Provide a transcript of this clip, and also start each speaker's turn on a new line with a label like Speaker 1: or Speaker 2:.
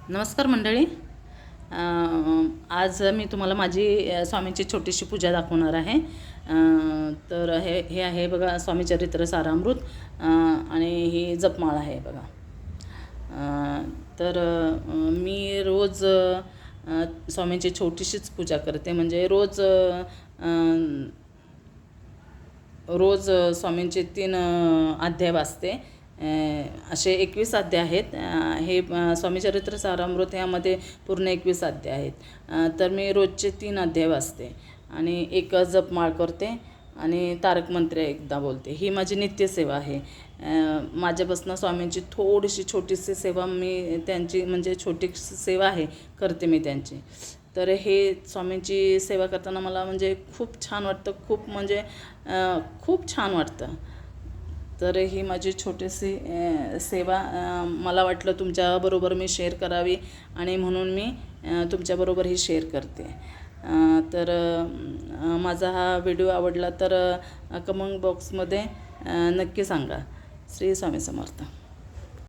Speaker 1: नमस्कार मंडळी. आज मी तुम्हाला माझी स्वामींची छोटीशी पूजा दाखवणार आहे. तर हे हे आहे बघा स्वामी चरित्र सारामृत, आणि ही जपमाळ आहे बघा. तर मी रोज स्वामींची छोटीशीच पूजा करते, म्हणजे रोज रोज स्वामींचे 3 अध्याय वाचते. असे 21 अध्याय आहेत. हे स्वामी चरित्र सारामृत ह्यामध्ये पूर्ण 21 अध्याय आहेत. तर मी रोजचे 3 अध्याय वाचते आणि एक जपमाळ करते आणि तारक मंत्र एकदा बोलते. ही माझी नित्यसेवा आहे. माझ्यापासून स्वामींची थोडीशी छोटीशी सेवा मी त्यांची, म्हणजे छोटीशी सेवा आहे, करते मी त्यांची. तर हे स्वामींची सेवा करताना मला म्हणजे खूप छान वाटतं, खूप छान वाटतं. तर ही माझी छोटीशी सेवा मला वाटलं तुमच्याबरोबर मी शेअर करावी, आणि म्हणून मी तुमच्याबरोबर ही शेअर करते. तर माझा हा व्हिडिओ आवडला तर कमेंट बॉक्समध्ये नक्की सांगा. श्री स्वामी समर्थ.